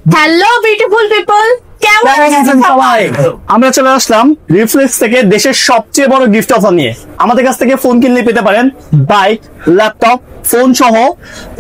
Hello beautiful people, আমরা চলে আসলাম reflex থেকে দেশের সবচেয়ে বড় গিফট অফার নিয়ে। আমাদের কাছ থেকে ফোন কিনলে পেতে পারেন বাইক, ল্যাপটপ, ফোন সহ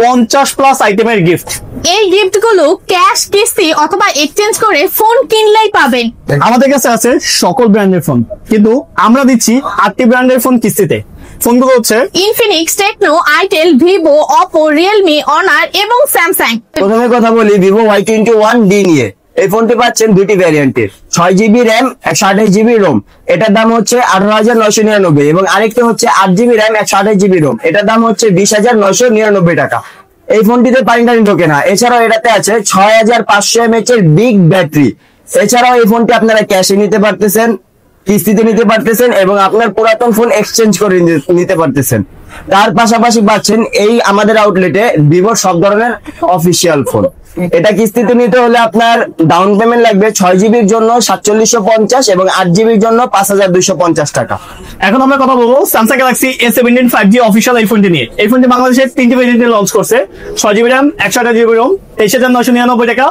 50+ আইটেমের গিফট। এই গিফট গুলো ক্যাশ, কিস্তি অথবা এক্সচেঞ্জ করে ফোন কিনলেই পাবেন। আমাদের কাছে আছে সকল ব্র্যান্ডের ফোন, কিন্তু আমরা দিচ্ছি 8টি ব্র্যান্ডের ফোন কিস্তিতে। ফোনগুলো হচ্ছে Infinix, Tecno, itel, Vivo, Oppo, Realme, Honor এবং স্যামসাং। প্রথমে কথা বলি ভিভো Y21D নিয়ে। এই ফোনটি পাচ্ছেন দুটি ভ্যারিয়েন্টের, 6GB র্যাম 128GB রোম। এটার দাম হচ্ছে 18,999 এবং আরেকটা হচ্ছে 8GB র্যাম 128GB রোম। এটার দাম হচ্ছে 20,999 টাকা। এই ফোনটিতে পানি ঢোকে না। এছাড়াও এটাতে আছে 6500 mAh এর বিগ ব্যাটারি। এছাড়াও এই ফোনটি আপনারা ক্যাশে নিতে পারতেছেন, কিস্তিতে নিতে পারতেছেন এবং আপনার পুরাতন ফোন এক্সচেঞ্জ করে নিতে পারতেছেন। তার পাশাপাশি পাচ্ছেন এই আমাদের আউটলেটে ভিভোর সব ধরনের অফিসিয়াল ফোন। এটা কিস্তিতে নিতে হলে আপনার ডাউন পেমেন্ট লাগবে 6GBর জন্য 4750 এবং 8GBর জন্য 5250 টাকা। এখন আমরা কথা বলবো Samsung Galaxy A17 5G official এই ফোনটি নিয়ে। এই ফোনটি বাংলাদেশের 3টি ভেরিয়েন্টে লঞ্চ করছে। 6GB র্যাম 128GB রোম 23,999 টাকা,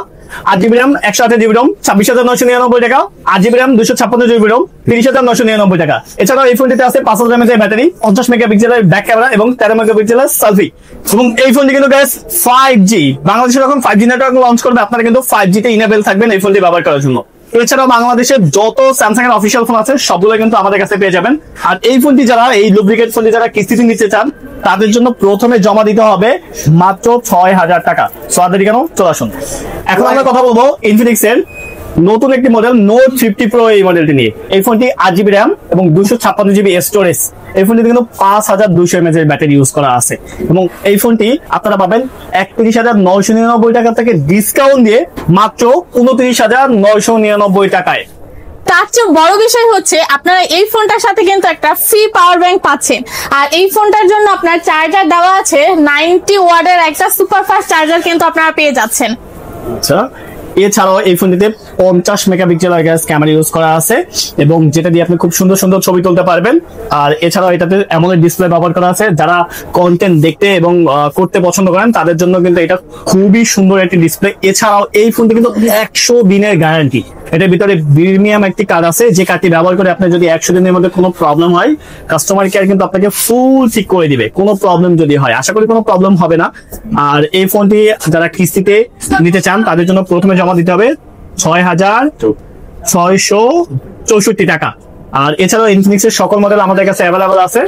8GB র্যাম 128GB রোম 26,999 টাকা, 8GB র্যাম 256GB রোম 30,999 টাকা। এছাড়াও এই ফোনটিতে আছে 5000 mAh ব্যাটারি, 50 মেগাপিক্সেলের ব্যাক ক্যামেরা এবং 13 মেগাপিক্সেলের সেলফি। এবং এই ফোনটি কিন্তু গাইস 5G, বাংলাদেশে যখন 5G নেটওয়ার্ক লঞ্চ করবে আপনারা কিন্তু 5G তে ইনেবল থাকবেন এই ফোনটি ব্যবহার করার জন্য। এছাড়াও বাংলাদেশের যত স্যামসাং এর অফিসিয়াল ফোন আছে সবগুলো কিন্তু আমাদের কাছে পেয়ে যাবেন। আর এই ফোনটি যারা, এই লুব্রিকেট ফোনটি যারা কিস্তিতে নিতে চান তাদের জন্য প্রথমে জমা দিতে হবে মাত্র 6000 টাকা। সরাসরি কেন চলে আসুন। এখন আমরা কথা বলবো ইনফিনিক্স এর নতুন একটি মডেল নোট 50 প্রো এই মডেলটি নিয়ে। এই ফোনটি 8GB র্যাম এবং 256GB স্টোরেজ। এই ফোনটিতে কিন্তু 5200 mAh এর ব্যাটারি ইউজ করা আছে এবং এই ফোনটি আপনারা পাবেন 31,999 টাকা থেকে ডিসকাউন্ট দিয়ে মাত্র 29,999 টাকায়। তার চেয়ে বড় বিষয় হচ্ছে আপনারা এই ফোনটার সাথে কিন্তু একটা ফ্রি পাওয়ার ব্যাংক পাচ্ছেন। আর এই ফোনটার জন্য আপনার চার্জার দেওয়া আছে 90 ওয়াটের একটা সুপারফাস্ট চার্জার কিন্তু আপনারা পেয়ে যাচ্ছেন। আচ্ছা, এছাড়াও এই ফোনটিতে 50 মেগাপিক্সেলের ক্যামেরা ইউজ করা আছে এবং যেটা দিয়ে আপনি খুব সুন্দর সুন্দর ছবি তুলতে পারবেন। আর এছাড়াও এটাতে অ্যামোলেড ডিসপ্লে ব্যবহার করা আছে। যারা কন্টেন্ট দেখতে এবং করতে পছন্দ করেন তাদের জন্য কিন্তু এটা খুবই সুন্দর একটি ডিসপ্লে। এছাড়াও এই ফোনটি কিন্তু 100 দিনের গ্যারান্টি। এটার ভিতরে প্রিমিয়াম একটি কার্ড আছে, যে কার্ডটি ব্যবহার করে আপনি যদি 100 দিনের মধ্যে কোনো প্রবলেম হয় কাস্টমার কেয়ার কিন্তু আপনাকে ফুল ঠিক করে দিবে কোনো প্রবলেম যদি হয়। আশা করি কোনো প্রবলেম হবে না। আর এই ফোনটি যারা কিস্তিতে নিতে চান তাদের জন্য প্রথমে জমা দিতে হবে 6,664 টাকা। আর এছাড়াও ইনফিনিক্স এর সকল মডেল আমাদের কাছে অ্যাভেলেবল আছে।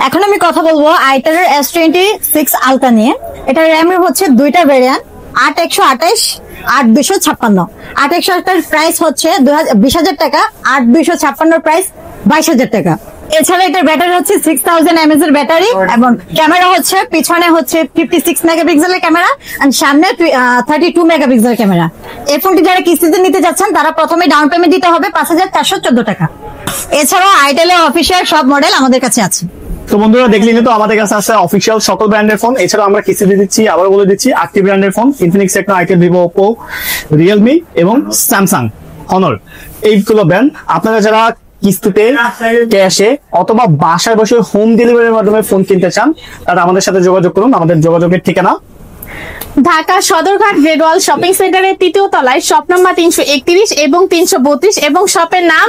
এখন আমি কথা বলবো আইটেলের S26 আলট্রা নিয়ে। এটার র্যামের হচ্ছে দুইটা ভেরিয়েন্ট, 8128, 8256। 8128 প্রাইস হচ্ছে 20,000 টাকা, 8256 প্রাইস 22,000 টাকা। এছাড়া এটার ব্যাটারি হচ্ছে 6000 mAh এর ব্যাটারি এবং ক্যামেরা হচ্ছে পিছনে হচ্ছে 56 মেগাপিক্সেলের ক্যামেরা আর সামনে 32 মেগাপিক্সেলের ক্যামেরা। এই ফোনটি যারা কিস্তিতে নিতে যাচ্ছেন তারা প্রথমে ডাউন পেমেন্ট দিতে হবে 5414 টাকা। এছাড়াও আইটেলের অফিসিয়াল সব মডেল আমাদের কাছে আছে। তো বন্ধুরা দেখলেন তো আমাদের কাছে আছে অফিসিয়াল সকল ব্র্যান্ডের ফোন। এছাড়াও আমরা কিস্তিতে দিচ্ছি, আবার বলে দিচ্ছি 8টি ব্র্যান্ডের phone, Infinix, Tecno, itel, Vivo, Oppo, Realme এবং স্যামসাং, অনর। এইগুলো ব্র্যান্ড আপনারা যারা কিস্তিতে, ক্যাশে অথবা বাসায় বসে হোম ডেলিভারির মাধ্যমে ফোন কিনতে চান তারা আমাদের সাথে যোগাযোগ করুন। আমাদের যোগাযোগের ঠিকানা ঢাকা সদরঘাট গ্রেডওয়াল শপিং সেন্টারের 3য় তলায়, শপ নাম্বার 331 এবং 332 এবং শপের নাম